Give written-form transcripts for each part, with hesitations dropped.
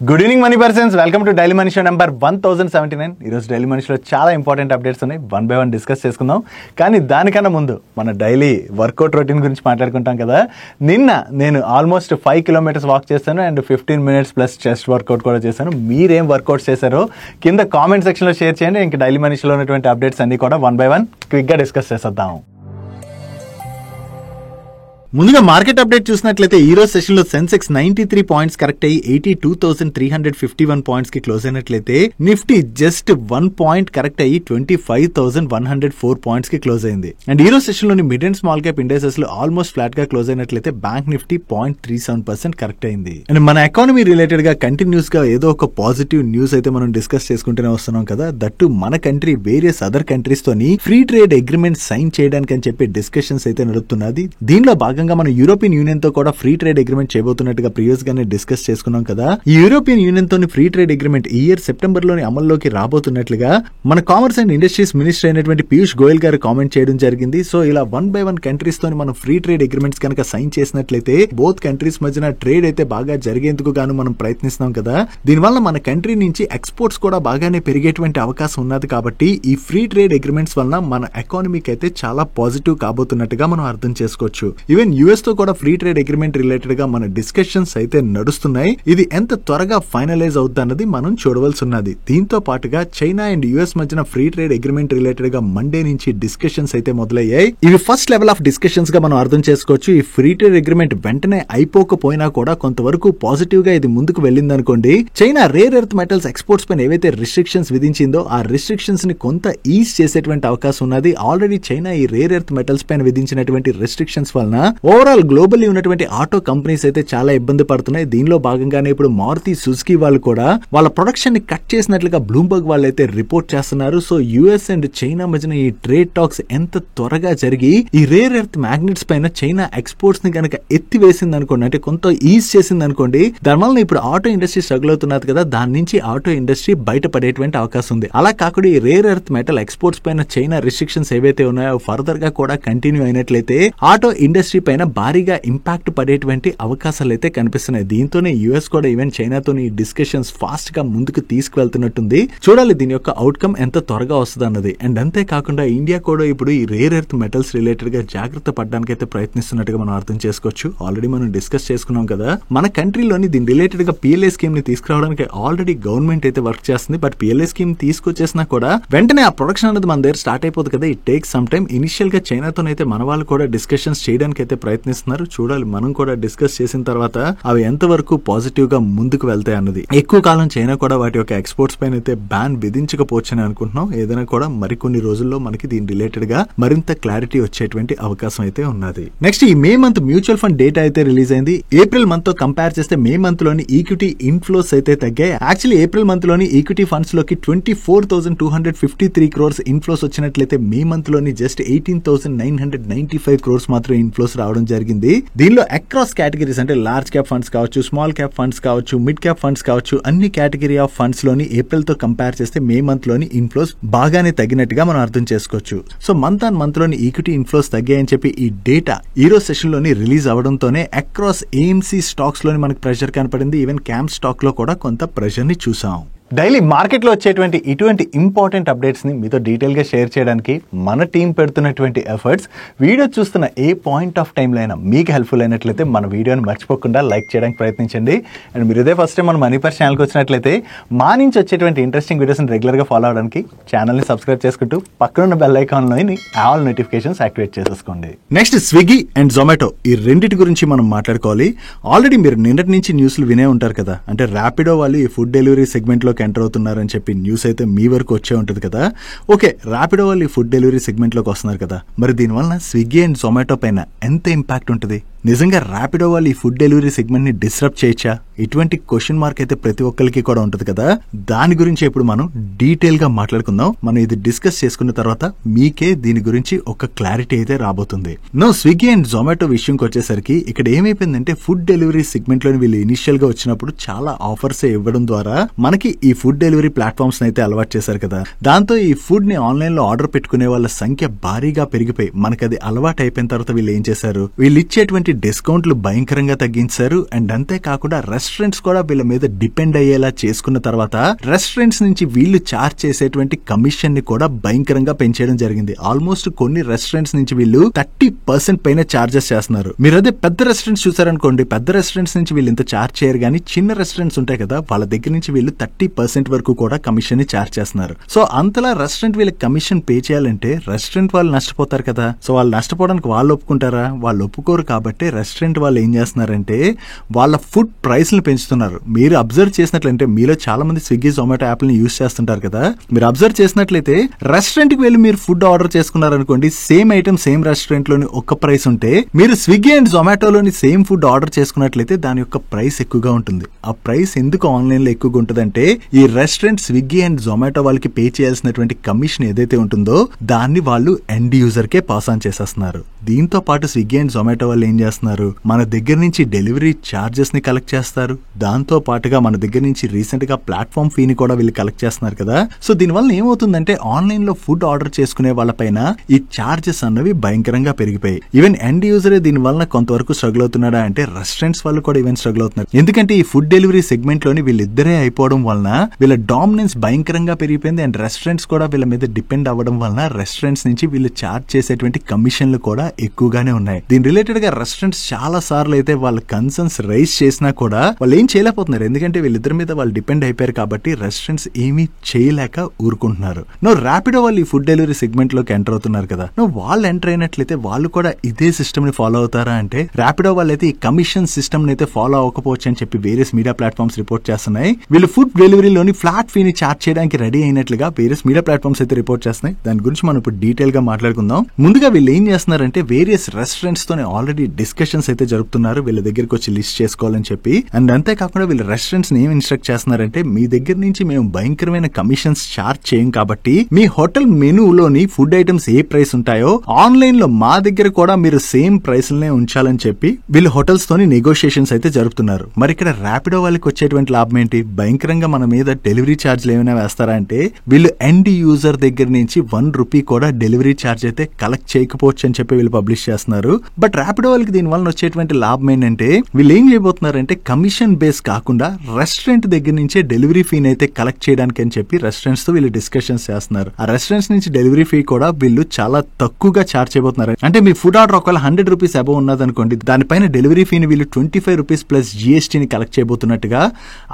Good evening money persons, welcome to daily money show number 1079. ఈరోజు daily money షోలో చాలా important updates ఉన్నాయి. One by one discuss చేసుకుందాం. కానీ దానికన్నా ముందు మన డైలీ వర్కౌట్ రొటీన్ గురించి మాట్లాడుకుంటాం కదా. నిన్న నేను ఆల్మోస్ట్ 5 kilometers వాక్ చేశాను and 15 minutes plus chest workout కూడా చేశాను. మీరేం వర్కౌట్స్ చేశారో కింద కామెంట్ సెక్షన్లో షేర్ చేయండి. ఇంకా డైలీ మనీ షోలో ఉన్నటువంటి అప్డేట్స్ అన్ని కూడా వన్ బై వన్ క్విక్గా డిస్కస్ చేసేద్దాం. ముందుగా మార్కెట్ అప్డేట్ చూసినట్లయితే ఈ రోజు సెషన్ లో సెన్సెక్స్ 93 పాయింట్స్ కరెక్ట్ అయ్యి 82,351 పాయింట్స్ కి క్లోజ్ అయినట్లయితే నిఫ్టీ జస్ట్ 1 పాయింట్ కరెక్ట్ అయ్యి 25,104 పాయింట్స్ కి క్లోజ్ అయింది. అండ్ ఈ రోజు సెషన్ లోని mid and small cap indexes లో ఆల్మోస్ట్ ఫ్లాట్ గా క్లోజ్ అయినట్లయితే బ్యాంక్ నిఫ్టీ 0.37% కరెక్ట్ అయింది. అండ్ మన ఎకానమీ రిలేటెడ్ గా కంటిన్యూస్ గా ఏదో ఒక పాజిటివ్ న్యూస్ అయితే మనం డిస్కస్ చేసుకుంటూనే వస్తున్నాం కదా. దట్టు మన కంట్రీ వేరియస్ అదర్ కంట్రీస్ తోని ఫ్రీ ట్రేడ్ అగ్రిమెంట్ సైన్ చేయడానికి అని చెప్పి డిస్కషన్స్ అయితే నడుపుతున్నది. దీనిలో భాగంగా మనం యూరోపియన్ యూనియన్ తో కూడా ఫ్రీ ట్రేడ్ అగ్రిమెంట్ చేయబోతున్నట్టుగా ప్రీవియస్ గానే డిస్కస్ చేసుకున్నాం కదా. ఈ యూరోపియన్ యూనియన్ తోని ఫ్రీ ట్రేడ్ అగ్రిమెంట్ ఈ ఇయర్ సెప్టెంబర్ లోని అమల్లోకి రాబోతున్నట్లుగా మన కామర్స్ అండ్ ఇండస్ట్రీస్ మినిస్టర్ అయినటువంటి పీయూష్ గోయల్ గారు కామెంట్ చేయడం జరిగింది. సో ఇలా 1 by 1 కంట్రీస్ తోని మనం ఫ్రీ ట్రేడ్ అగ్రిమెంట్స్ కనుక సైన్ చేసినట్లయితే బోత్ కంట్రీస్ మధ్యన ట్రేడ్ అయితే బాగా జరిగేందుకు గాను మనం ప్రయత్నిస్తున్నాం కదా. దీనివల్ల మన కంట్రీ నుంచి ఎక్స్పోర్ట్స్ కూడా బాగానే పెరిగేటువంటి అవకాశం ఉన్నది. కాబట్టి ఈ ఫ్రీ ట్రేడ్ అగ్రిమెంట్స్ వలన మన ఎకానమీకి అయితే చాలా పాజిటివ్ కాబోతున్నట్టుగా మనం అర్థం చేసుకోవచ్చు. ఈవెన్ యుఎస్ తో కూడా ఫ్రీ ట్రేడ్ అగ్రిమెంట్ రిలేటెడ్ గా మన డిస్కషన్స్ అయితే నడుస్తున్నాయి. ఇది ఎంత త్వరగా ఫైనలైజ్ అవుతుందన్నది మనం చూడవలసి ఉన్నది. దీంతో పాటుగా చైనా అండ్ యుఎస్ మధ్యన ఫ్రీ ట్రేడ్ అగ్రిమెంట్ రిలేటెడ్ గా మండే నుంచి డిస్కషన్స్ అయితే మొదలయ్యాయి. ఇవి ఫస్ట్ లెవెల్ ఆఫ్ డిస్కషన్స్ గా మనం అర్థం చేసుకోవచ్చు. ఈ ఫ్రీ ట్రేడ్ అగ్రిమెంట్ వెంటనే అయిపోకపోయినా కూడా కొంతవరకు పాజిటివ్ గా ఇది ముందుకు వెళ్ళిందనుకోండి, China rare earth metals exports పైన ఏవైతే రిస్ట్రిక్షన్స్ విధించిందో ఆ రిస్ట్రిక్షన్స్ ని కొంత ఈజ్ చేసేటువంటి అవకాశం ఉన్నది. ఆల్రెడీ చైనా ఈ రేర్ ఎర్త్ మెటల్స్ పైన విధించినటువంటి రిస్ట్రిక్షన్స్ వలన ఓవరాల్ గ్లోబల్లీ ఉన్నటువంటి ఆటో కంపెనీస్ అయితే చాలా ఇబ్బంది పడుతున్నాయి. దీనిలో భాగంగానే ఇప్పుడు మారుతి సుజుకి వాళ్ళు కూడా వాళ్ళ ప్రొడక్షన్ ని కట్ చేసినట్లుగా బ్లూంబర్గ్ వాళ్ళు అయితే రిపోర్ట్ చేస్తున్నారు. సో యుఎస్ అండ్ చైనా మధ్యన ఈ ట్రేడ్ టాక్స్ ఎంత త్వరగా జరిగి ఈ రేర్ ఎర్త్ మ్యాగ్నెట్స్ పైన చైనా ఎక్స్పోర్ట్స్ ని కనుక ఎత్తివేసింది అనుకోండి, అంటే కొంత ఈజ్ చేసింది అనుకోండి, దానివల్ల ఇప్పుడు ఆటో ఇండస్ట్రీ స్ట్రగుల్ అవుతున్నది కదా. దాని నుంచి ఆటో ఇండస్ట్రీ బయటపడేటువంటి అవకాశం ఉంది. అలా కాకుండా ఈ రేర్ ఎర్త్ మెటల్ ఎక్స్పోర్ట్స్ పైన చైనా రిస్ట్రిక్షన్స్ ఏవైతే ఉన్నాయో ఫర్దర్ గా కూడా కంటిన్యూ అయినట్లయితే ఆటో ఇండస్ట్రీ పైన భారీగా ఇంపాక్ట్ పడేటువంటి అవకాశాలు అయితే కనిపిస్తున్నాయి. దీంతోనే యుఎస్ కూడా ఈవెన్ చైనాతో ఈ డిస్కషన్స్ ఫాస్ట్ గా ముందుకు తీసుకువెళ్తున్నట్టుంది. చూడాలి దీని యొక్క అవుట్కమ్ ఎంత త్వరగా వస్తుంది అన్నది. అండ్ అంతేకాకుండా ఇండియా కూడా ఇప్పుడు ఈ రేర్ ఎర్త్ మెటల్స్ రిలేటెడ్ గా జాగ్రత్త పడడానికి అయితే ప్రయత్నిస్తున్నట్టుగా మనం అర్థం చేసుకోవచ్చు. ఆల్రెడీ మనం డిస్కస్ చేసుకున్నాం కదా, మన కంట్రీలోని దీని రిలేటెడ్ గా పిఎల్ఐ స్కీమ్ ని తీసుకురావడానికి ఆల్రెడీ గవర్నమెంట్ అయితే వర్క్ చేస్తుంది. బట్ పిఎల్ఐ స్కీమ్ తీసుకొచ్చేసినా కూడా వెంటనే ఆ ప్రొడక్షన్ అనేది మన దగ్గర స్టార్ట్ అయిపోతుంది కదా. It takes some time. Initial గా చైనాతోనైతే మన వాళ్ళు కూడా డిస్కషన్స్ చేయడానికి అయితే ప్రయత్నిస్తున్నారు. చూడాలి మనం కూడా డిస్కస్ చేసిన తర్వాత అవి ఎంతవరకు పాజిటివ్ గా ముందుకు వెళ్తాయి అన్నది. ఎక్కువ కాలం చైనా కూడా వాటి యొక్క ఎక్స్పోర్ట్స్ పైన అయితే బ్యాన్ విధించకపోవచ్చు అని అనుకుంటున్నాం. ఏదైనా కూడా మరికొన్ని రోజుల్లో మనకి దీని రిలేటెడ్ గా మరింత క్లారిటీ వచ్చేటువంటి అవకాశం అయితే ఉన్నది. నెక్స్ట్ ఈ May month mutual fund data అయితే రిలీజ్ అయింది. ఏప్రిల్ మంత్ తో కంపేర్ చేస్తే మే మంత్ లోని ఈక్విటీ ఇన్ఫ్లోస్ అయితే తగ్గాయి. యాక్చువల్లీ ఏప్రిల్ మంత్ లోని ఈక్విటీ ఫండ్స్ లోకి 24,253 crores ఇన్ఫ్లోస్ వచ్చినట్లయితే మే మంత్ లోని జస్ట్ 18,995 crores మాత్రం ఇన్ఫ్లోస్ రావడం జరిగింది. దీనిలో అక్రాస్ కేటగిరీస్ అంటే లార్జ్ క్యాప్ ఫండ్స్ కావచ్చు, స్మాల్ క్యాప్ ఫండ్స్ కావచ్చు, మిడ్ క్యాప్ ఫండ్స్ కావచ్చు, అన్ని కేటగిరీ ఆఫ్ ఫండ్స్ లోని ఏప్రిల్ తో కంపేర్ చేస్తే మే మంత్ లోని ఇన్ఫ్లోస్ బాగానే తగ్గినట్టుగా మనం అర్థం చేసుకోవచ్చు. సో మంత్ ఆన్ మంత్ లోని ఈక్విటీ ఇన్ఫ్లోస్ తగ్గాయని చెప్పి ఈ డేటా ఈ రోజు సెషన్ లోని రిలీజ్ అవడంతోనే అక్రాస్ ఏఎంసీ స్టాక్స్ లోని మనకు ప్రెషర్ కనపడింది. ఈవెన్ క్యాంప్ స్టాక్ లో కూడా కొంత ప్రెషర్ ని చూసాం. డైలీ మార్కెట్లో వచ్చేటువంటి ఇటువంటి ఇంపార్టెంట్ అప్డేట్స్ని మీతో డీటెయిల్గా షేర్ చేయడానికి మన టీం పెడుతున్నటువంటి ఎఫర్ట్స్. వీడియో చూస్తున్న ఏ పాయింట్ ఆఫ్ టైంలో అయినా మీకు హెల్ప్ఫుల్ అయినట్లయితే మన వీడియోని మర్చిపోకుండా లైక్ చేయడానికి ప్రయత్నించండి. అండ్ మీరు ఇదే ఫస్ట్ టైం మన మనీ పర్స్ ఛానల్కి వచ్చినట్లయితే మా నుంచి వచ్చేటువంటి ఇంట్రెస్టింగ్ వీడియోస్ని రెగ్యులర్గా ఫాలో అవడానికి ఛానల్ని సబ్స్క్రైబ్ చేసుకుంటూ పక్కనున్న బెల్ ఐకాన్లోని ఆల్ నోటిఫికేషన్స్ యాక్టివేట్ చేసేసుకోండి. నెక్స్ట్ స్విగ్గీ అండ్ జొమాటో ఈ రెండింటి గురించి మనం మాట్లాడుకోవాలి. ఆల్రెడీ మీరు నిన్నటి నుంచి న్యూస్లు వినే ఉంటారు కదా. అంటే ర్యాపిడో వాళ్ళు ఈ ఫుడ్ డెలివరీ సెగ్మెంట్లో ఎంటర్ అవుతున్నారని చెప్పి న్యూస్ అయితే మీ వరకు వచ్చే ఉంటుంది కదా. ఓకే, ర్యాపిడో వాళ్ళు ఈ ఫుడ్ డెలివరీ సెగ్మెంట్ లోకి వస్తున్నారు కదా. మరి దీనివల్ల స్విగ్గీ అండ్ జొమాటో పైన ఎంత ఇంపాక్ట్ ఉంటుంది? నిజంగా ర్యాపిడో వాళ్ళు ఈ ఫుడ్ డెలివరీ సెగ్మెంట్ ని డిస్రప్ట్ చేయొచ్చా? ఇటువంటి క్వశ్చన్ మార్క్ అయితే ప్రతి ఒక్కరికి కూడా ఉంటుంది కదా. దాని గురించి ఇప్పుడు మనం డీటెయిల్ గా మాట్లాడుకుందాం. మనం ఇది డిస్కస్ చేసుకున్న తర్వాత మీకే దీని గురించి ఒక క్లారిటీ అయితే రాబోతుంది. స్విగ్గీ అండ్ జొమాటో విషయంకి వచ్చేసరికి ఇక్కడ ఏమైపోయిందంటే ఫుడ్ డెలివరీ సెగ్మెంట్ లోని వీళ్ళు ఇనిషియల్ గా వచ్చినప్పుడు చాలా ఆఫర్స్ ఇవ్వడం ద్వారా మనకి ఈ ఫుడ్ డెలివరీ ప్లాట్ఫామ్స్ అయితే అలవాటు చేశారు కదా. దాంతో ఈ ఫుడ్ ని ఆన్లైన్ లో ఆర్డర్ పెట్టుకునే వాళ్ళ సంఖ్య భారీగా పెరిగిపోయి మనకి అది అలవాటు అయిపోయిన తర్వాత వీళ్ళు ఏం చేశారు, వీళ్ళు ఇచ్చేటువంటి ఉన్నటువంటి డిస్కౌంట్లు భయంకరంగా తగ్గించారు. అండ్ అంతేకాకుండా రెస్టారెంట్స్ కూడా వీళ్ళ మీద డిపెండ్ అయ్యేలా చేసుకున్న తర్వాత రెస్టారెంట్స్ నుంచి వీళ్ళు చార్జ్ చేసేటువంటి కమిషన్ ని కూడా భయంకరంగా పెంచేయడం జరిగింది. ఆల్మోస్ట్ కొన్ని రెస్టారెంట్స్ నుంచి వీళ్ళు 30% పైన చార్జెస్ చేస్తున్నారు. మీరు అదే పెద్ద రెస్టారెంట్స్ చూసారనుకోండి, పెద్ద రెస్టారెంట్స్ నుంచి వీళ్ళు ఇంత చార్జ్ చేయరు, కానీ చిన్న రెస్టారెంట్స్ ఉంటాయి కదా, వాళ్ళ దగ్గర నుంచి వీళ్ళు 30% వరకు కూడా కమిషన్ ని చార్జ్ చేస్తున్నారు. సో అంతలా రెస్టారెంట్ వీళ్ళకి కమిషన్ పే చేయాలంటే రెస్టారెంట్ వాళ్ళు నష్టపోతారు కదా. సో వాళ్ళు నష్టపోవడానికి వాళ్ళు ఒప్పుకుంటారా? వాళ్ళు ఒప్పుకోరు. కాబట్టి రెస్టారెంట్ వాళ్ళు ఏం చేస్తున్నారంటే వాళ్ళ ఫుడ్ ప్రైస్ ని పెంచుతున్నారు. మీరు అబ్జర్వ్ చేసినట్లయితే మీలో చాలా మంది స్విగ్గీ జొమాటో యాప్ ని యూజ్ చేస్తుంటారు కదా, మీరు అబ్జర్వ్ చేసినట్లయితే రెస్టారెంట్ కి వెళ్ళి మీరు ఫుడ్ ఆర్డర్ చేసుకున్నారనుకోండి, సేమ్ ఐటమ్ సేమ్ రెస్టారెంట్ లోని ఒక ప్రైస్ ఉంటే మీరు స్విగ్గీ అండ్ జొమాటోలోని సేమ్ ఫుడ్ ఆర్డర్ చేసుకున్నట్లయితే దాని యొక్క ప్రైస్ ఎక్కువగా ఉంటుంది. ఆ ప్రైస్ ఎందుకు ఆన్లైన్ లో ఎక్కువగా ఉంటుందంటే ఈ రెస్టారెంట్ స్విగ్గీ అండ్ జొమాటో వాళ్ళకి పే చేయాల్సినటువంటి కమిషన్ ఏదైతే ఉంటుందో దాన్ని వాళ్ళు end user K pass on చేసేస్తున్నారు. దీంతో పాటు స్విగ్గీ అండ్ జొమాటో వాళ్ళు ఏం చేస్తున్నారు, మన దగ్గర నుంచి డెలివరీ చార్జెస్ ని కలెక్ట్ చేస్తారు. దాంతో పాటుగా మన దగ్గర నుంచి రీసెంట్ గా ప్లాట్ఫామ్ ఫీని కూడా వీళ్ళు కలెక్ట్ చేస్తున్నారు కదా. సో దీనివల్ల ఏమవుతుందంటే ఆన్లైన్ లో ఫుడ్ ఆర్డర్ చేసుకునే వాళ్ళ పైన ఈ చార్జెస్ అన్నవి భయంకరంగా పెరిగిపోయాయి. ఈవెన్ ఎండ్ యూజరే దీని వల్ల కొంతవరకు స్ట్రగుల్ అవుతున్నాడా అంటే రెస్టారెంట్స్ వాళ్ళు కూడా ఈవెన్ స్ట్రగుల్ అవుతున్నారు. ఎందుకంటే ఈ ఫుడ్ డెలివరీ సెగ్మెంట్ లోని వీళ్ళిద్దరే అయిపోవడం వలన వీళ్ళ డామినెన్స్ భయంకరంగా పెరిగిపోయింది. అండ్ రెస్టారెంట్స్ కూడా వీళ్ళ మీద డిపెండ్ అవ్వడం వలన రెస్టారెంట్స్ నుంచి వీళ్ళు చార్జ్ చేసేటువంటి కమిషన్లు కూడా ఎక్కువగానే ఉన్నాయి. దీని రిలేటెడ్ గా రెస్టారెంట్స్ చాలా సార్లు అయితే వాళ్ళ కన్సర్న్స్ రైజ్ చేసినా కూడా వాళ్ళు ఏం చేయలేకపోతున్నారు. ఎందుకంటే వీళ్ళిద్దరి మీద వాళ్ళు డిపెండ్ అయిపోయారు కాబట్టి రెస్టారెంట్స్ ఏమీ చేయలేక ఊరుకుంటున్నారు. ర్యాపిడో వాళ్ళు ఈ ఫుడ్ డెలివరీ సెగ్మెంట్ లోకి ఎంటర్ అవుతున్నారు కదా, వాళ్ళు ఎంటర్ అయినట్లయితే వాళ్ళు కూడా ఇదే సిస్టమ్ ని ఫాలో అవుతారా అంటే ర్యాపిడో వాళ్ళైతే ఈ కమిషన్ సిస్టమ్ అయితే ఫాలో అవ్వకపోవచ్చు అని చెప్పి వేరియస్ మీడియా ప్లాట్ఫామ్స్ రిపోర్ట్ చేస్తున్నాయి. వీళ్ళు ఫుడ్ డెలివరీలోని ఫ్లాట్ ఫీని చార్జ్ చేయడానికి రెడీ అయినట్లుగా వేరియస్ మీడియా ప్లాట్ఫామ్స్ అయితే రిపోర్ట్ చేస్తున్నాయి. దాని గురించి మనం ఇప్పుడు డీటెయిల్ గా మాట్లాడుకుందాం. ముందుగా వీళ్ళు ఏం చేస్తున్నారంటే వేరియస్ రెస్టారెంట్స్ తోనే ఆల్రెడీ డిస్కషన్స్ అయితే జరుపుతున్నారు వీళ్ళ దగ్గరికి వచ్చి లిస్ట్ చేసుకోవాలని చెప్పి. అండ్ అంతేకాకుండా వీళ్ళ రెస్టారెంట్స్ ఏం ఇన్స్ట్రక్ట్ చేస్తున్నారంటే మీ దగ్గర నుంచి మేము భయంకరమైన కమిషన్స్ చార్జ్ చేయం కాబట్టి మీ హోటల్ మెనూలోని ఫుడ్ ఐటమ్స్ ఏ ప్రైస్ ఉంటాయో ఆన్లైన్ లో మా దగ్గర కూడా మీరు సేమ్ ప్రైస్లనే ఉంచాలని చెప్పి వీళ్ళు హోటల్స్ తోని నెగోషియేషన్స్ అయితే జరుపుతున్నారు. మరి ఇక్కడ ర్యాపిడో వాళ్ళకి వచ్చేటువంటి లాభం ఏంటి? భయంకరంగా మన మీద డెలివరీ ఛార్జ్లు ఏమైనా వేస్తారా అంటే వీళ్ళు ఎండ్ యూజర్ దగ్గర నుంచి ₹1 కూడా డెలివరీ ఛార్జ్ అయితే కలెక్ట్ చేయకపోవచ్చు అని చెప్పి వీళ్ళు పబ్లిష్ చేస్తున్నారు. బట్ ర్యాపిడో వాళ్ళకి దీని వల్ల వచ్చేటువంటి లాభం ఏంటంటే వీళ్ళు ఏం చేయబోతున్నారంటే కమిషన్ బేస్ కాకుండా రెస్టారెంట్ దగ్గర నుంచే డెలివరీ ఫీని అయితే కలెక్ట్ చేయడానికి అని చెప్పి రెస్టారెంట్స్ తో వీళ్ళు డిస్కషన్స్ చేస్తున్నారు. ఆ రెస్టారెంట్స్ నుంచి డెలివరీ ఫీ కూడా వీళ్ళు చాలా తక్కువగా చార్జ్ చేయబోతున్నారు. అంటే మీ ఫుడ్ ఆర్డర్ ఒకవేళ ₹100 అబౌవ్ ఉన్నదనుకోండి, దానిపైన డెలివరీ ఫీని వీళ్ళు ₹25 ప్లస్ జిఎస్టీని కలెక్ట్ చేయబోతున్నట్టుగా,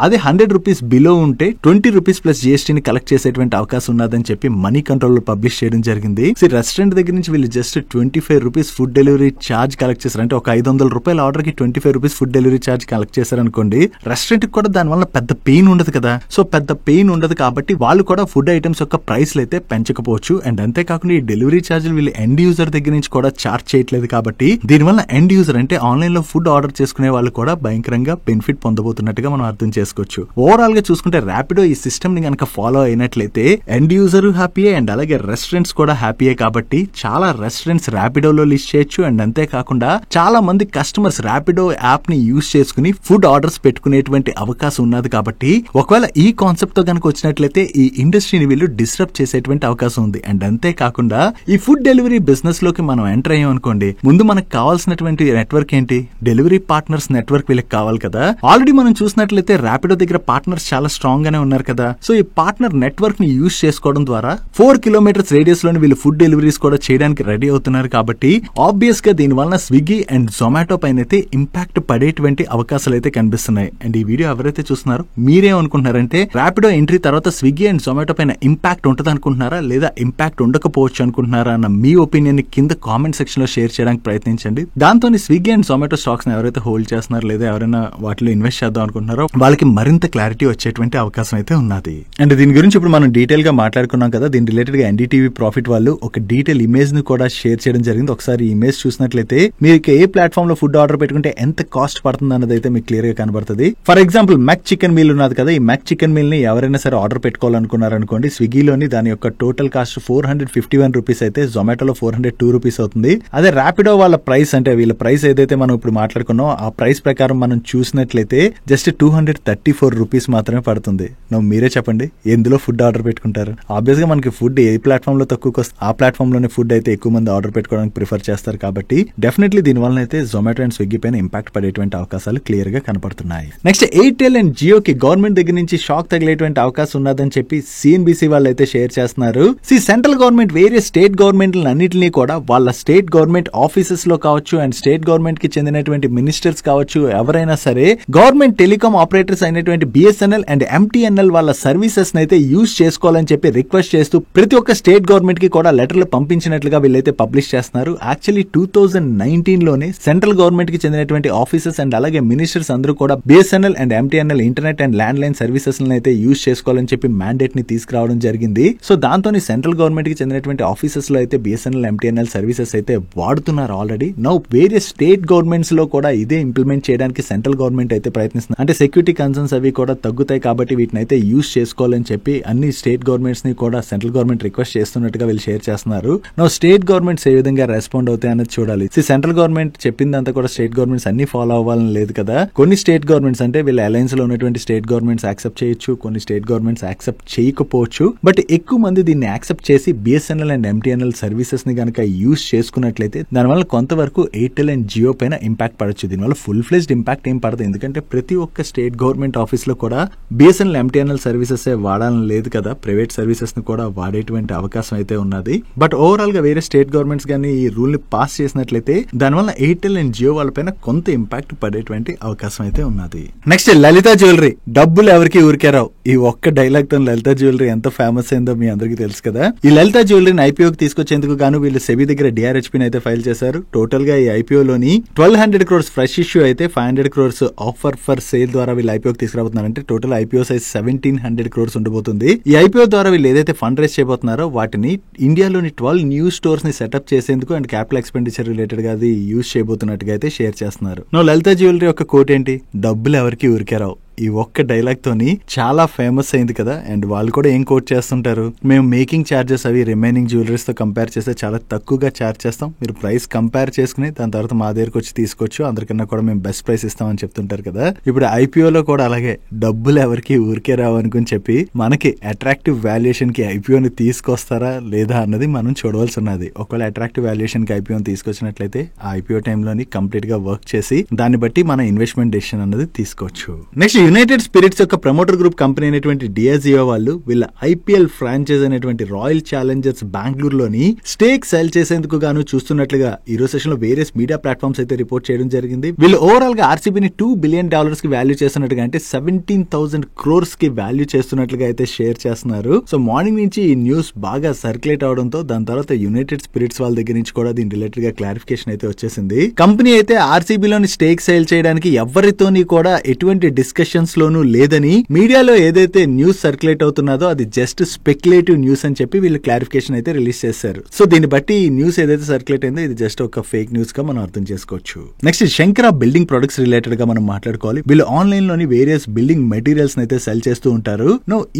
అదే ₹100 బిలో ఉంటే ₹20 ప్లస్ జిఎస్టీని కలెక్ట్ చేసేటువంటి అవకాశం ఉన్నదని చెప్పి మనీ కంట్రోల్ లో పబ్లిష్ చేయడం జరిగింది. రెస్టారెంట్ దగ్గర నుంచి వీళ్ళు just ₹25 food delivery charge collect చేశారు. అంటే ఒక ₹500 ఆర్డర్ కి ₹25 ఫుడ్ డెలివరీ ఛార్జ్ కలెక్ట్ చేశారనుకోండి, రెస్టారెంట్ కి కూడా దాని వల్ల పెద్ద పెయిన్ ఉండదు కదా. సో పెద్ద పెయిన్ ఉండదు కాబట్టి వాళ్ళు కూడా ఫుడ్ ఐటమ్స్ యొక్క ప్రైస్లు అయితే పెంచకపోవచ్చు. అండ్ అంతేకాకుండా ఈ డెలివరీ ఛార్జీలు వీళ్ళు ఎండ్ యూజర్ దగ్గర నుంచి కూడా చార్జ్ చేయట్లేదు కాబట్టి దీనివల్ల ఎండ్ యూజర్ అంటే ఆన్లైన్ లో ఫుడ్ ఆర్డర్ చేసుకునే వాళ్ళు కూడా భయంకరంగా బెనిఫిట్ పొందబోతున్నట్టుగా మనం అర్థం చేసుకోవచ్చు. ఓవరాల్ గా చూసుకుంటే ర్యాపిడో ఈ సిస్టమ్ ని కనుక ఫాలో అయినట్లయితే ఎండ్ యూజర్ హ్యాపీయే అండ్ అలాగే రెస్టారెంట్స్ కూడా హ్యాపీయే. కాబట్టి చాలా రెస్టారెంట్స్ ర్యాపిడోలో లిస్ట్ చేయొచ్చు. అండ్ అంతేకాకుండా చాలా మంది కస్టమర్స్ ర్యాపిడో యాప్ ని యూజ్ చేసుకుని ఫుడ్ ఆర్డర్స్ పెట్టుకునేటువంటి అవకాశం ఉన్నది. కాబట్టి ఒకవేళ ఈ కాన్సెప్ట్ తో కనుక వచ్చినట్లయితే ఈ ఇండస్ట్రీని వీళ్ళు డిస్టర్బ్ చేసేటువంటి అవకాశం ఉంది. అండ్ అంతేకాకుండా ఈ ఫుడ్ డెలివరీ బిజినెస్ లోకి మనం ఎంటర్ అయ్యాం అనుకోండి, ముందు మనకు కావాల్సినటువంటి నెట్వర్క్ ఏంటి? డెలివరీ పార్ట్నర్స్ నెట్వర్క్ వీళ్ళకి కావాలి కదా. ఆల్రెడీ మనం చూసినట్లయితే ర్యాపిడో దగ్గర పార్ట్నర్స్ చాలా స్ట్రాంగ్ గానే ఉన్నారు కదా. సో ఈ పార్ట్నర్ నెట్వర్క్ ని యూజ్ చేసుకోవడం ద్వారా 4 కిలోమీటర్స్ రేడియస్ లోని వీళ్ళు ఫుడ్ డెలివరీస్ కూడా చేయడానికి రెడీ అవుతున్నారు. కాబట్టి ఆబ్వియస్ గా దీని వలన స్విగ్గీ అండ్ జొమాటో పైన అయితే ఇంపాక్ట్ పడేటువంటి అవకాశాలు అయితే కనిపిస్తున్నాయి. అండ్ ఈ వీడియో ఎవరైతే చూస్తున్నారో మీరేమనుకుంటున్నారంటే ర్యాపిడో ఎంట్రీ తర్వాత స్విగ్గీ అండ్ జొమాటో పైన ఇంపాక్ట్ ఉంటుంది అనుకుంటున్నారా, లేదా ఇంపాక్ట్ ఉండకపోవచ్చు అనుకుంటున్నారా అన్న మీ ఒపీనియన్ ని కింద కామెంట్ సెక్షన్ లో షేర్ చేయడానికి ప్రయత్నించండి. దాంతో స్విగ్గీ అండ్ జొమాటో స్టాక్స్ ని ఎవరైతే హోల్డ్ చేస్తున్నారో లేదా ఎవరైనా వాటిలో ఇన్వెస్ట్ చేద్దాం అనుకుంటున్నారో వాళ్ళకి మరింత క్లారిటీ వచ్చేటువంటి అవకాశం అయితే ఉన్నది. అండ్ దీని గురించి ఇప్పుడు మనం డీటెయిల్ గా మాట్లాడుకున్నాం కదా. దీని రిలేటెడ్ గా ఎన్డీటీవీ ప్రాఫిట్ వాళ్ళు ఒక డీటెయిల్ ఇమేజ్ ని కూడా షేర్ చేయడం జరిగింది. ఒకసారి ఇమేజ్ చూసినట్లయితే మీకు ఏ ప్లాట్ఫామ్ లో ఫుడ్ ఆర్డర్ పెట్టుకుంటే ఎంత కాస్ట్ పడుతుంది అన్నది అయితే మీకు క్లియర్ గా కనబడుతుంది. For example mech chicken meal ఉన్నది కదా, ఈ మెక్ చికెన్ మీల్ ని ఎవరైనా సరే ఆర్డర్ పెట్టుకోవాలనుకున్నారనుకోండి, స్విగ్గీలోని దాని యొక్క టోటల్ కాస్ట్ ₹451 అయితే జొమాటోలో ₹402 అవుతుంది. అదే ర్యాపిడో వాళ్ళ ప్రైస్ అంటే వీళ్ళ ప్రైస్ ఏదైతే మనం ఇప్పుడు మాట్లాడుకున్నాం ఆ ప్రైస్ ప్రకారం మనం చూసినట్లయితే జస్ట్ ₹234 మాత్రమే పడుతుంది. మీరే చెప్పండి ఎందులో ఫుడ్ ఆర్డర్ పెట్టుకుంటారు? ఆబ్వియస్ గా మనకి ఫుడ్ ఏ ప్లాట్ఫామ్ లో తక్కువకి వస్తుంది ఆ ప్లాట్ఫామ్ లోనే ఫుడ్ అయితే ఎక్కువ మంది ఆర్డర్ పెట్టుకోవడానికి ప్రిఫర్ చేస్తారు. కాబట్టి డెఫినెట్లీ దీని దానివల్ల అయితే జొమాటో అండ్ స్విగ్గీ పైన ఇంపాక్ట్ పడేటువంటి అవకాశాలు క్లియర్ గా కనపడుతున్నాయి. నెక్స్ట్ ఎయిర్టెల్ అండ్ జియోకి గవర్నమెంట్ దగ్గర నుంచి షాక్ తగిలేటువంటి అవకాశం ఉన్నదని చెప్పి సిఎన్బిసి వాళ్ళు అయితే షేర్ చేస్తున్నారు. సెంట్రల్ గవర్నమెంట్ వేరే స్టేట్ గవర్నమెంట్ అన్నింటినీ కూడా వాళ్ళ స్టేట్ గవర్నమెంట్ ఆఫీసెస్ లో కావచ్చు అండ్ స్టేట్ గవర్నమెంట్ కి చెందినటువంటి మినిస్టర్స్ కావచ్చు, ఎవరైనా సరే గవర్నమెంట్ టెలికాం ఆపరేటర్స్ అయినటువంటి బిఎస్ఎన్ఎల్ అండ్ ఎంటీఎన్ఎల్ వాళ్ళ సర్వీసెస్ అయితే యూజ్ చేసుకోవాలని చెప్పి రిక్వెస్ట్ చేస్తూ ప్రతి ఒక్క స్టేట్ గవర్నమెంట్ కి కూడా లెటర్లు పంపించినట్లుగా వీళ్ళైతే పబ్లిష్ చేస్తున్నారు. యాక్చువల్లీ 2019 లోనే సెంట్రల్ గవర్నమెంట్ కి చెందినటువంటి ఆఫీసెస్ అండ్ అలాగే మినిస్టర్స్ అందరూ కూడా BSNL and MTNL internet and land line services అయితే యూజ్ చేసుకోవాలని చెప్పి మ్యాండేట్ ని తీసుకురావడం జరిగింది. సో దాంతో సెంట్రల్ గవర్నమెంట్ కి చెందినటువంటి ఆఫీసెస్ లో అయితే బిఎస్ఎన్ఎల్ ఎంటీఎన్ఎల్ సర్వీసెస్ అయితే వాడుతున్నారు ఆల్రెడీ. నౌ వేరే స్టేట్ గవర్నమెంట్స్ లో కూడా ఇదే ఇంప్లిమెంట్ చేయడానికి సెంట్రల్ గవర్నమెంట్ అయితే ప్రయత్నిస్తుంది. అంటే సెక్యూరిటీ కన్సర్న్స్ అవి కూడా తగ్గుతాయి కాబట్టి వీటిని అయితే యూజ్ చేసుకోవాలని చెప్పి అన్ని స్టేట్ గవర్నమెంట్స్ ని కూడా సెంట్రల్ గవర్నమెంట్ రిక్వెస్ట్ చేస్తున్నట్టుగా వీళ్ళు షేర్ చేస్తున్నారు. నౌ స్టేట్ గవర్నమెంట్స్ ఏ విధంగా రెస్పాండ్ అవుతాయి అనేది చూడాలి. సెంట్రల్ గవర్నమెంట్ చెప్పిందంతా కూడా స్టేట్ గవర్నమెంట్స్ అన్ని ఫాలో అవ్వాలని లేదు కదా. కొన్ని స్టేట్ గవర్నమెంట్స్ అంటే వీళ్ళ అలయన్స్ లో ఉన్నటువంటి స్టేట్ గవర్నమెంట్స్ యాక్సెప్ట్ చేయొచ్చు, కొన్ని స్టేట్ గవర్నమెంట్స్ యాక్సెప్ట్ చేయకపోవచ్చు. బట్ ఎక్కువ మంది దీన్ని యాక్సెప్ట్ చేసి బిఎస్ఎన్ఎల్ అండ్ ఎంటీఎన్ఎల్ సర్వీసెస్ ని కనుక యూజ్ చేసుకున్నట్లయితే దానివల్ల కొంతవరకు ఎయిర్టెల్ అండ్ జియో పైన ఇంపాక్ట్ పడొచ్చు. దీనివల్ల ఫుల్ ఫ్లెజ్డ్ ఇంపాక్ట్ ఏం పడదు, ఎందుకంటే ప్రతి ఒక్క స్టేట్ గవర్నమెంట్ ఆఫీస్ లో కూడా బిఎస్ఎన్ఎల్ ఎంటీఎన్ఎల్ సర్వీసెస్ వాడాలని లేదు కదా, ప్రైవేట్ సర్వీసెస్ ని కూడా వాడేటువంటి అవకాశం అయితే ఉన్నది. బట్ ఓవరాల్ గా వేరే స్టేట్ గవర్నమెంట్స్ గానీ ఈ రూల్ ని పాస్ చేసినట్లయితే దానివల్ల ఎయిర్టెల్ అండ్ జియో వాళ్ళపైన కొంత ఇంపాక్ట్ పడేటువంటి అవకాశం అయితే ఉన్నది. నెక్స్ట్ లలిత జ్యువెలరీ, డబ్బులు ఎవరికి ఊరికే రావు. ఈ ఒక్క డైలాగ్ తో లలిత జ్యువెలరీ ఎంత ఫేమస్ అయిందో మీ అందరికీ తెలుసు కదా. ఈ లలిత జ్యువెలరీని ఐపీఓకి తీసుకొచ్చేందుకు గాను వీళ్ళు సెబీ దగ్గర డిఆర్హెచ్పీ అయితే ఫైల్ చేశారు. టోటల్ గా ఈ ఐపీఓలోని 1200 crores ఫ్రెష్ ఇష్యూ అయితే 500 crores ఆఫర్ ఫర్ సేల్ ద్వారా వీళ్ళు ఐపీఓకి తీసుకురాబోతున్నారంటే టోటల్ ఐపీఓ సైజ్ 1700 crores ఉండబోతుంది. ఈ ఐపీఓ ద్వారా వీళ్ళు ఏదైతే ఫండ్ రైజ్ చేయబోతున్నారో వాటిని ఇండియాలోని 12 న్యూ స్టోర్స్ ని సెటప్ చేసేందుకు అండ్ క్యాపిటల్ ఎక్స్పెండిచర్ రిలేటెడ్ గా అది యూజ్ చేయబోతున్నట్టుగా అయితే షేర్ చేస్తున్నారు. లలిత జ్యువెలరీ యొక్క కోట్ ఏంటి, డబ్బులు ఎవరికి ఊరికే రావు. ఈ ఒక్క డైలాగ్ తోని చాలా ఫేమస్ అయింది కదా. అండ్ వాళ్ళు కూడా ఏం కోట్ చేస్తుంటారు, మేము మేకింగ్ చార్జెస్ అవి రిమైనింగ్ జ్యువెలరీస్ తో కంపేర్ చేస్తే చాలా తక్కువగా చార్జ్ చేస్తాం, మీరు ప్రైస్ కంపేర్ చేసుకుని దాని తర్వాత మా దగ్గరకు వచ్చి తీసుకోవచ్చు, అందరికన్నా కూడా మేము బెస్ట్ ప్రైస్ ఇస్తామని చెప్తుంటారు కదా. ఇప్పుడు ఐపీఓలో కూడా అలాగే డబ్బులు ఎవరికి ఊరికే రావు అనుకుని చెప్పి మనకి అట్రాక్టివ్ వాల్యుయేషన్ కి ఐపీఓని తీసుకొస్తారా లేదా అన్నది మనం చూడవలసి ఉన్నది. ఒకవేళ అట్రాక్టివ్ వాల్యుయేషన్ కి ఐపీఓని తీసుకొచ్చినట్లయితే ఆ ఐపీఓ టైంలోని కంప్లీట్ గా వర్క్ చేసి దాన్ని బట్టి మన ఇన్వెస్ట్మెంట్ డెసిషన్ అన్నది తీసుకోవచ్చు. నెక్స్ట్ యునైటెడ్ స్పిరిట్స్ యొక్క ప్రమోటర్ గ్రూప్ కంపెనీ అయినటువంటి డియాజియో వాళ్ళు వీళ్ళ ఐపీఎల్ ఫ్రాంచైజ్ అయినటువంటి రాయల్ ఛాలెంజర్స్ బెంగళూరులోని స్టేక్ సెల్ చేసేందుకు గాను చూస్తున్నట్లుగా ఈ రోజు సెషన్ లో వేరియస్ మీడియా ప్లాట్ఫామ్స్ అయితే రిపోర్ట్ చేయడం జరిగింది. వీళ్ళు ఓవరాల్ గా ఆర్సీబీని $2 billion కి వాల్యూ చేస్తున్నట్టుగా, అంటే 17,000 crores కి వాల్యూ చేస్తున్నట్లుగా అయితే షేర్ చేస్తున్నారు. సో మార్నింగ్ నుంచి ఈ న్యూస్ బాగా సర్క్యులేట్ అవడంతో దాని తర్వాత యునైటెడ్ స్పిరిట్స్ వాళ్ళ దగ్గర నుంచి కూడా దీని రిలేటెడ్ గా క్లారిఫికేషన్ అయితే వచ్చేసింది. కంపెనీ అయితే ఆర్సీబీలోని స్టేక్ సేల్ చేయడానికి ఎవరితోని కూడా ఎటువంటి డిస్కషన్స్ లోనూ లేదని, మీడియాలో ఏదైతే న్యూస్ సర్క్యులేట్ అవుతున్నదో అది జస్ట్ స్పెక్యులేటివ్ న్యూస్ అని చెప్పి వీళ్ళు క్లారిఫికేషన్ అయితే రిలీజ్ చేశారు. సో దీన్ని బట్టి ఈ న్యూస్ ఏదైతే సర్క్యులేట్ అయిందో ఇది జస్ట్ ఒక ఫేక్ న్యూస్ గా మనం అర్థం చేసుకోవచ్చు. Next Shankara building products related గా మనం మాట్లాడుకోవాలి. వీళ్ళు ఆన్లైన్ లోని వేరియస్ బిల్డింగ్ మెటీరియల్స్ అయితే సెల్ చేస్తూ ఉంటారు.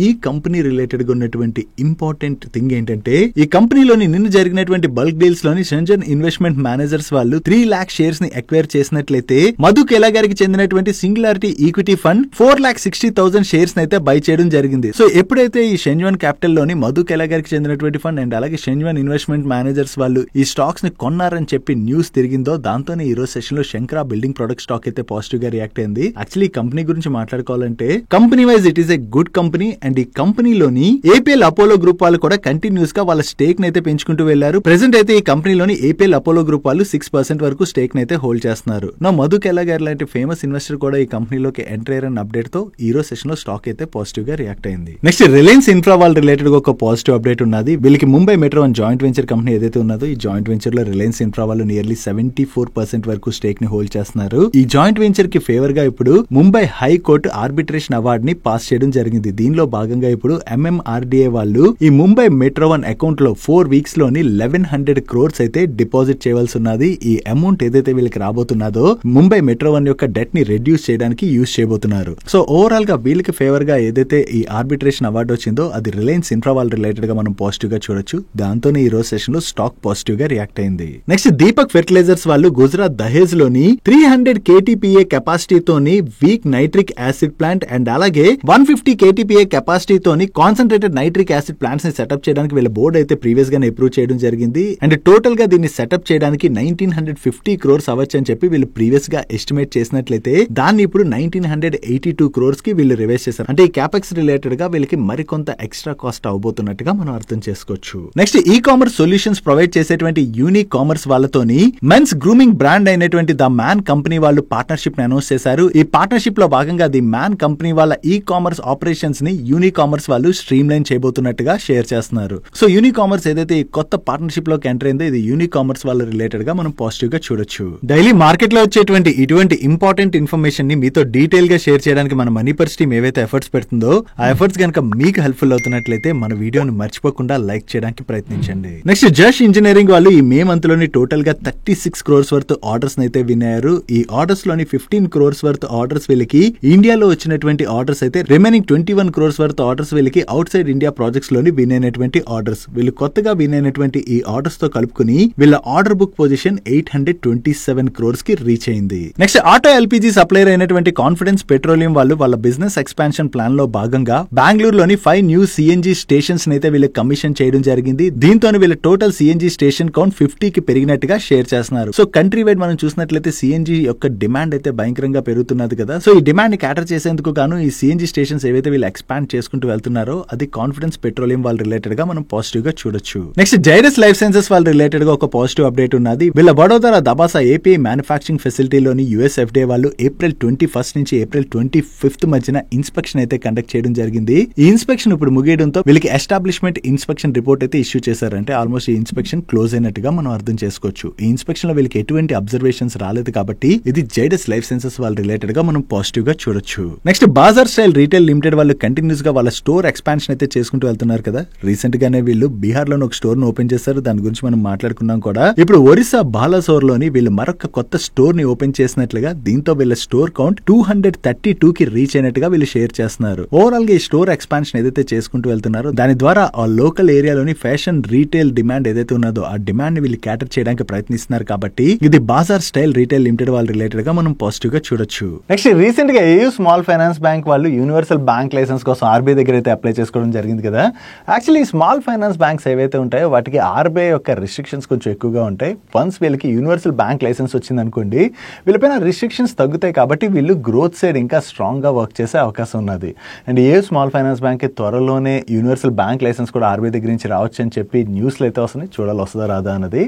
ఈ కంపెనీ రిలేటెడ్ గా ఉన్నటువంటి ఇంపార్టెంట్ థింగ్ ఏంటంటే ఈ కంపెనీలోని నిన్న జరిగినటువంటి బల్క్ డీల్స్ లోని షెంజన్ ఇన్వెస్ట్మెంట్ మేనేజర్స్ వాళ్ళు 3 lakh షేర్స్ ని అక్వైర్ చేసినట్లయితే మధు కెలా గారికి చెందినటువంటి సింగులారిటీ ఈక్విటీ ఫండ్ 4,60,000 షేర్స్ అయితే బై చేయడం జరిగింది. సో ఎప్పుడైతే ఈ షెంజన్ క్యాపిటల్ లోని మధు కెలా గారికి చెందినటువంటి ఫండ్ అండ్ అలాగే షెంజన్ ఇన్వెస్ట్మెంట్ మేనేజర్స్ వాళ్ళు ఈ స్టాక్స్ ని కొన్నారని చెప్పి న్యూస్ తిరిగిందో దాంతోనే ఈ రోజు సెషన్ లో శంకర బిల్డింగ్ ప్రొడక్ట్ స్టాక్ అయితే పాజిటివ్ గా రియాక్ట్ అయింది. యాక్చువల్లీ ఈ కంపెనీ గురించి మాట్లాడుకోవాలంటే company wise it is a good company and ఈ కంపెనీలోని ఏపీఎల్ అపోలో గ్రూప్ వాళ్ళు కూడా కంటిన్యూస్ గా వాళ్ళ స్టేక్ నైతే పెంచుకుంటూ వెళ్లారు. ప్రెసెంట్ అయితే ఈ కంపెనీలోని ఏపీఎల్ అపోలో గ్రూప్ వాళ్ళు 6% వరకు స్టేక్ నైతే హోల్డ్ చేస్తున్నారు. మధు కెలా గారు లాంటి ఫేమస్ ఇన్వెస్టర్ కూడా ఈ కంపెనీలోకి ఎంటర్ అయ్యారన్న అప్డేట్ తో ఈ రోజు సెషన్ లో స్టాక్ అయితే పాజిటివ్ గా రియాక్ట్ అయింది. నెక్స్ట్ రిలయన్స్ ఇన్ఫ్రా వాళ్ళ రిలేటెడ్ గా ఒక పాజిటివ్ అప్డేట్ ఉన్నది. వీళ్ళకి Mumbai metro one joint venture company ఏదైతే ఉన్నదో ఈ జాయింట్ వెంచర్ లో రిలయన్స్ ఇన్ఫ్రా వాళ్ళు నియర్లీ 74% వరకు స్టేక్ ని హోల్డ్ చేస్తున్నారు. ఈ జాయింట్ వెంచర్ కి ఫేవర్ గా ఇప్పుడు ముంబై హైకోర్టు ఆర్బిట్రేషన్ అవార్డ్ ని పాస్ చేయడం జరిగింది. దీనిలో భాగంగా ఇప్పుడు MMRDA వాళ్ళు ఈ ముంబై మెట్రో వన్ అకౌంట్ లో 4 weeks లోని 1,100 crores అయితే డిపాజిట్ చేయవలసి ఉన్నది. ఈ అమౌంట్ ఏదైతే వీళ్ళకి రాబోతున్నదో ముంబై మెట్రో వన్ యొక్క డెట్ ని రెడ్యూస్ చేయడానికి యూజ్ చేయబోతున్నారు. చెప్తున్నారు. సో ఓవరాల్ గా వీళ్ళకి ఫేవర్ గా ఏదైతే ఈ ఆర్బిట్రేషన్ అవార్డు వచ్చిందో అది రిలయన్స్ ఇన్ఫ్రా వాళ్ళ రిలేటెడ్ గా మనం పాజిటివ్ గా చూడొచ్చు. దాంతోనే ఈ రోజు సెషన్ లో స్టాక్ పాజిటివ్ గా రియాక్ట్ అయింది. నెక్స్ట్ దీపక్ ఫెర్టిలైజర్స్ వాళ్ళు గుజరాత్ దహేజ్ లోని 300 KTPA కెపాసిటీతోని weak nitric acid plant and అలాగే 150 KTPA కెపాసిటీతోని కాన్సన్ట్రేటెడ్ నైట్రిక్ యాసిడ్ ప్లాంట్స్ ని సెటప్ చేయడానికి వీళ్ళ బోర్డు అయితే ప్రీవియస్ గానే అప్రూవ్ చేయడం జరిగింది. అండ్ టోటల్ గా దీన్ని సెటప్ చేయడానికి 1950 crores అవ్వచ్చు అని చెప్పి వీళ్ళు ప్రీవియస్ గా ఎస్టిమేట్ చేసినట్లయితే దాన్ని ఇప్పుడు 1982 crores కి వీళ్ళు రివైజ్ చేశారు. అంటే ఈ క్యాపెక్స్ రిలేటెడ్ గా వీళ్ళకి మరికొంత ఎక్స్ట్రా కాస్ట్ అవబోతున్నట్టుగా మనం అర్థం చేసుకోవచ్చు. Next e commerce solutions provide చేసేటువంటి యూనిక్ కామర్స్ వాళ్ళతోని మెన్స్ గ్రూమింగ్ బ్రాండ్ అయినటువంటి ద మ్యాన్ కంపెనీ వాళ్ళు పార్ట్నర్షిప్ ని అనౌన్స్ చేశారు. ఈ పార్ట్నర్షిప్ లో భాగంగా ది మ్యాన్ కంపెనీ వాళ్ళ ఈ కామర్స్ ఆపరేషన్స్ ని యూనిక్ కామర్స్ వాళ్ళు స్ట్రీమ్ లైన్ చేయబోతున్నట్టుగా షేర్ చేస్తున్నారు. సో యూనిక్ కామర్స్ ఏదైతే ఈ కొత్త పార్ట్నర్షిప్ లోకి ఎంటర్ అయిందో ఇది యూనిక్ కామర్స్ వాళ్ళ రిలేటెడ్ గా మనం పాజిటివ్ గా చూడొచ్చు. డైలీ మార్కెట్ లో వచ్చేటువంటి ఇటువంటి ఇంపార్టెంట్ ఇన్ఫర్మేషన్ ని మీతో డీటెయిల్ గా షేర్ చేయడానికి మన మనీపర్స్ టీమ్ ఏవైతే ఎఫర్ట్స్ పెడుతుందో ఆ ఎఫర్ట్స్ కనుక మీకు హెల్ప్ఫుల్ అవుతున్నట్లయితే మన వీడియోని మర్చిపోకుండా లైక్ చేయడానికి ప్రయత్నించండి. నెక్స్ట్ జష్ ఇంజనీరింగ్ వాళ్ళు ఈ మే మంత్ లోని టోటల్ గా 36 crores వర్త్ ఆర్డర్స్ అయితే విన్నారు. ఈ ఆర్డర్స్ లోని 15 crores వర్త్ ఆర్డర్స్ వీళ్ళకి ఇండియాలో వచ్చినటువంటి ఆర్డర్స్ అయితే రిమైనింగ్ 21 crores వర్త్ ఆర్డర్స్ వీళ్ళకి అవుట్ సైడ్ ఇండియా ప్రాజెక్ట్స్ లోని విన్ అయినటువంటి ఆర్డర్స్. వీళ్ళు కొత్తగా విన్ అయినటువంటి ఈ ఆర్డర్స్ తో కలుపుకుని వీళ్ళ ఆర్డర్ బుక్ పొజిషన్ 827 crores కి రీచ్ అయింది. నెక్స్ట్ ఆటో ఎల్పీజీ సప్లైర్ అయినటువంటి కాన్ఫిడెన్స్ పెట్రోలియం వాళ్ళు వాళ్ళ బిజినెస్ ఎక్స్పాన్షన్ ప్లాన్ లో భాగంగా బెంగళూరులోని 5 న్యూ సిఎన్జీ స్టేషన్స్ అయితే వీళ్ళు కమిషన్ చేయడం జరిగింది. దీంతో వీళ్ళ టోటల్ సిఎన్జీ స్టేషన్ కౌంట్ 50 కి పెరిగినట్టుగా షేర్ చేస్తున్నారు. సో కంట్రీ వైడ్ మనం చూసినట్లయితే సిఎన్జీ యొక్క డిమాండ్ అయితే భయంకరంగా పెరుగుతున్నది కదా. సో ఈ డిమాండ్ ని క్యాటర్ చేసేందుకు గాను ఈ సిఎన్జీ స్టేషన్స్ ఏవైతే వీళ్ళు ఎక్స్పాండ్ చేసుకుంటూ వెళ్తున్నారో అది కాన్ఫిడెన్స్ పెట్రోలియం వాళ్ళ రిలేటెడ్ గా మనం పాజిటివ్ గా చూడొచ్చు. నెక్స్ట్ జైడస్ లైఫ్ సైన్సెస్ వాళ్ళ రిలేటెడ్ గా ఒక పాజిటివ్ అప్డేట్ ఉన్నది. వీళ్ళ వడోదర దబాసా ఏపీఐ మ్యానుఫాక్చరింగ్ ఫెసిలిటీలోని యుఎస్ ఎఫ్డీఏ వాళ్ళు April 21 నుంచి April 25 మధ్యన ఇన్స్పెక్షన్ అయితే కండక్ట్ చేయడం జరిగింది. ఈ ఇన్స్పెక్షన్ ఇప్పుడు ముగియడంతో వీళ్ళకి ఎస్టాబ్లిష్మెంట్ ఇన్స్పెక్షన్ రిపోర్ట్ అయితే ఇష్యూ చేశారంటే ఆల్మోస్ట్ ఈ ఇన్స్పెక్షన్ క్లోజ్ అయినట్టుగా మనం అర్థం చేసుకోవచ్చు. ఈ ఇన్స్పెక్షన్ లో వీళ్ళకి ఎటువంటి అబ్జర్వేషన్స్ రాలేదు కాబట్టి ఇది జైడస్ లైఫ్ సైన్సెస్ వాళ్ళ రిలేటెడ్ గా మనం పాజిటివ్ గా చూడొచ్చు. నెక్స్ట్ బాజార్ స్టైల్ రీటైల్ లిమిటెడ్ వాళ్ళు కంటిన్యూస్ గా వాళ్ళ స్టోర్ ఎక్స్పాన్షన్ అయితే చేసుకుంటూ వెళ్తున్నారు కదా. రీసెంట్ గానే వీళ్ళు బీహార్ లోని ఒక స్టోర్ ను ఓపెన్ చేశారు. దాని గురించి మనం మాట్లాడుకున్నాం కూడా. ఇప్పుడు ఒరిస్సా బాలాసోర్ లోని వీళ్ళు మరొక కొత్త స్టోర్ ని ఓపెన్ చేసినట్లుగా దీంతో వీళ్ళ స్టోర్ కౌంట్ 232 కి రీచ్ అయినట్టుగా వీళ్ళు షేర్ చేస్తున్నారు. ఓవరాల్ గా ఈ స్టోర్ ఎక్స్పాన్షన్ ఏదైతే చేసుకుంటూ వెళ్తున్నారో దాని ద్వారా ఆ లోకల్ ఏరియాలోని ఫ్యాషన్ రీటైల్ డిమాండ్ ఏదైతే ఉన్నదో ఆ డిమాండ్ ని వీళ్ళు క్యాటర్ చేయడానికి ప్రయత్నిస్తున్నారు కాబట్టి ఇది బాజార్ స్టైల్ రీటైల్ లిమిటెడ్ వాళ్ళ రిలేటెడ్ గా మనం పాజిటివ్ గా చూడొచ్చు. నెక్స్ట్ రీసెంట్ గా ఏయూ స్మాల్ ఫైనాన్స్ బ్యాంక్ వాళ్ళు యూనివర్సల్ బ్యాంక్ లైసెన్స్ కోసం ఆర్బీఐ దగ్గర అయితే అప్లై చేసుకోవడం జరిగింది కదా. యాక్చువల్లీ స్మాల్ ఫైనాన్స్ బ్యాంక్స్ ఏవైతే ఉంటాయో వాటికి ఆర్బీఐ యొక్క రిస్ట్రిక్షన్స్ కొంచెం ఎక్కువగా ఉంటాయి. వన్స్ వీళ్ళకి యూనివర్సల్ బ్యాంక్ లైసెన్స్ వచ్చింది అనుకోండి వీళ్ళపైన రిస్ట్రిక్షన్స్ తగ్గుతాయి కాబట్టి వీళ్ళు గ్రోత్ సైడ్ ఇంకా స్ట్రాంగ్ గా వర్క్ చేసే అవకాశం ఉన్నది. And AU small finance bank త్వరలోనే యూనివర్సల్ బ్యాంక్ లైసెన్స్ కూడా ఆర్బీఐ దగ్గర నుంచి రావచ్చు అని చెప్పి న్యూస్లో అయితే వస్తుంది. చూడాలి వస్తుందా రాదా అన్నది.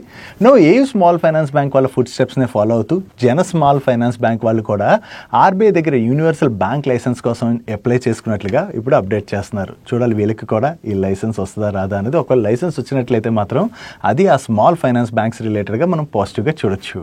నో ఏయూ స్మాల్ ఫైనాన్స్ బ్యాంక్ వాళ్ళ ఫుడ్ స్టెప్స్ ని ఫాలో అవుతూ జన స్మాల్ ఫైనాన్స్ బ్యాంక్ వాళ్ళు కూడా ఆర్బీఐ దగ్గర యూనివర్సల్ బ్యాంక్ లైసెన్స్ కోసం అప్లై చేసుకున్నట్లుగా ఇప్పుడు అప్డేట్ చేస్తున్నారు. చూడాలి వీళ్ళకి కూడా ఈ లైసెన్స్ వస్తుందా రాదా అనేది. ఒకవేళ లైసెన్స్ వచ్చినట్లయితే మాత్రం అది ఆ స్మాల్ ఫైనాన్స్ బ్యాంక్స్ రిలేటెడ్ గా మనం పాజిటివ్ గా చూడొచ్చు.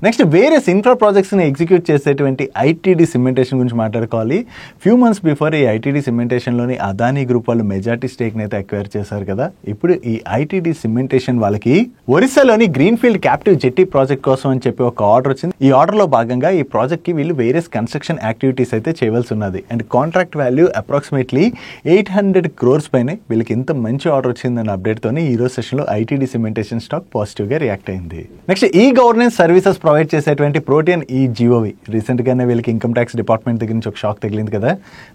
నెక్స్ట్ వేరియస్ ఇన్ఫ్రా ప్రాజెక్ట్స్ని ఎగ్జిక్యూట్ చేసేటువంటి ఐటీడీ సిమెంటేషన్ గురించి మాట్లాడుకోవాలి. ఫ్యూ మంత్స్ బిఫోర్ ఈ ఐటీడీ సిమెంటేషన్లోని అదానీ గ్రూప్ వాళ్ళు మెజార్టీ స్టేక్ని అయితే అక్వైర్ చేశారు కదా. ఇప్పుడు ఈ ఐటీడీ సిమెంటేషన్ వాళ్ళకి ఒరిస్సాలోని గ్రీన్ఫీల్డ్ క్యాప్టివ్ జెట్టి ప్రాజెక్ట్ కోసం అని చెప్పి ఒక ఆర్డర్ వచ్చింది. ఈ ఆర్డర్లో భాగంగా ఈ ప్రాజెక్ట్కి వీళ్ళు వేరియస్ కన్స్ట్రక్షన్ యాక్టివిటీస్ అయితే చేయవలసి ఉన్నది. And contract value approximately 800 crores పైనే వీళ్ళకి ఇంత మంచి ఆర్డర్ వచ్చిందన్న అప్డేట్తోనే ఈ రోజు సెషన్లో ఐటీడీ సిమెంటేషన్ స్టాక్ పాజిటివ్గా రియాక్ట్ అయింది. Next e governance services provide చేసేటువంటి ప్రోటీన్ ఈ జిఓవి రీసెంట్ గానే వీళ్ళకి ఇన్కమ్ ట్యాక్స్ డిపార్ట్మెంట్ దగ్గర నుంచి ఒక షాక్ తగిలింది కదా.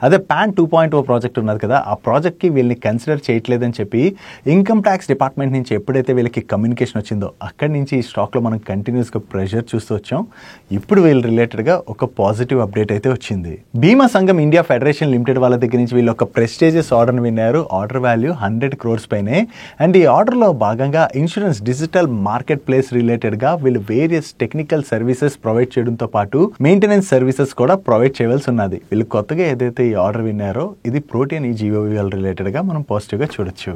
అదే PAN 2.0 ప్రాజెక్ట్ ఉన్నది కదా, ఆ ప్రాజెక్ట్ కి వీళ్ళని కన్సిడర్ చేయట్లేదని చెప్పి ఇన్కమ్ ట్యాక్స్ డిపార్ట్మెంట్ నుంచి ఎప్పుడైతే వీళ్ళకి కమ్యూనికేషన్ వచ్చిందో అక్కడి నుంచి ఈ స్టాక్ లో మనం కంటిన్యూస్ గా ప్రెషర్ చూస్తూ వచ్చాం. ఇప్పుడు వీళ్ళ రిలేటెడ్ గా ఒక పాజిటివ్ అప్డేట్ అయితే వచ్చింది. బీమా సంఘం ఇండియా ఫెడరేషన్ లిమిటెడ్ వాళ్ళ దగ్గర నుంచి వీళ్ళు ఒక ప్రెస్టేజియస్ ఆర్డర్ విన్నారు. ఆర్డర్ వాల్యూ 100 crores పైనే. అండ్ ఈ ఆర్డర్ లో భాగంగా insurance digital market place related గా వీళ్ళు వేరియస్ టెక్నికల్ సర్వీసెస్ ప్రొవైడ్ చేయడంతో పాటు మెయింటెనెన్స్ సర్వీసెస్ కూడా ప్రొవైడ్ చేయవలసి ఉన్నది. వీళ్ళు కొత్తగా ఏదైతే ఈ ఆర్డర్ విన్నారో ఇది ప్రోటీన్ ఈ జీఓవి రిలేటెడ్ గా మనం పాజిటివ్ గా చూడొచ్చు.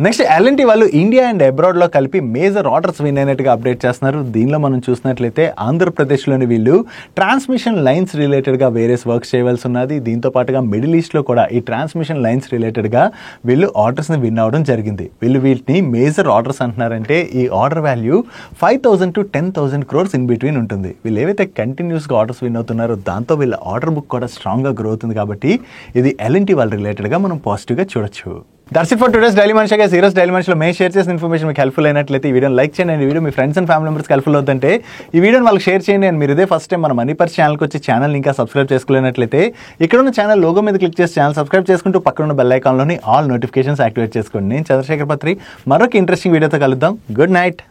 నెక్స్ట్ L&T వాళ్ళు ఇండియా అండ్ అబ్రాడ్ లో కలిపి మేజర్ ఆర్డర్స్ విన్ అయినట్టుగా అప్డేట్ చేస్తున్నారు. దీనిలో మనం చూసినట్లయితే ఆంధ్రప్రదేశ్లోని వీళ్ళు ట్రాన్స్మిషన్ లైన్స్ రిలేటెడ్గా వేరియస్ వర్క్స్ చేయవలసి ఉన్నది. దీంతో పాటుగా మిడిల్ ఈస్ట్లో కూడా ఈ ట్రాన్స్మిషన్ లైన్స్ రిలేటెడ్గా వీళ్ళు ఆర్డర్స్ని విన్ అవ్వడం జరిగింది. వీళ్ళు వీటిని మేజర్ ఆర్డర్స్ అంటున్నారంటే ఈ order value 5,000 to 10,000 crores in between ఉంటుంది. వీళ్ళు ఏవైతే కంటిన్యూస్గా ఆర్డర్స్ విన్ అవుతున్నారో దాంతో వీళ్ళ ఆర్డర్ బుక్ కూడా స్ట్రాంగ్గా గ్రో అవుతుంది. కాబట్టి ఇది L&T వాళ్ళ రిలేటెడ్గా మనం పాజిటివ్గా చూడొచ్చు. That's it for today's daily మనిషి. ఈరోజు డైలీ మనిషిలో మేము షేర్ చేసిన ఇన్ఫర్మేషన్ మీకు హెల్ప్ఫుల్ అయినట్లయితే ఈ వీడియోని లైక్ చేయండి. ఈ video me friends and family మెంబర్స్కి హెల్ప్ఫుల్ అవుతుంటే ఈ వీడియోని వాళ్ళకి షేర్ చేయండి. అండ్ మీరు ఇదే ఫస్ట్ టైం మన మనీ పర్స్ ఛానల్కి వచ్చి ఛానల్ ఇంకా సబ్స్క్రైబ్ చేసుకోలేనట్లయితే ఇక్కడ ఉన్న ఛానల్ లోగో మీద క్లిక్ చేసి ఛానల్ సబ్స్క్రైబ్ చేసుకుంటూ పక్కన ఉన్న బెల్ ఐకాన్లోని ఆల్ నోటిఫికేషన్స్ యాక్టివేట్ చేసుకోండి. నేను చంద్రశేఖర్ పత్రి మరొక ఇంట్రెస్టింగ్ వీడియోతో కలుద్దాం. Good night.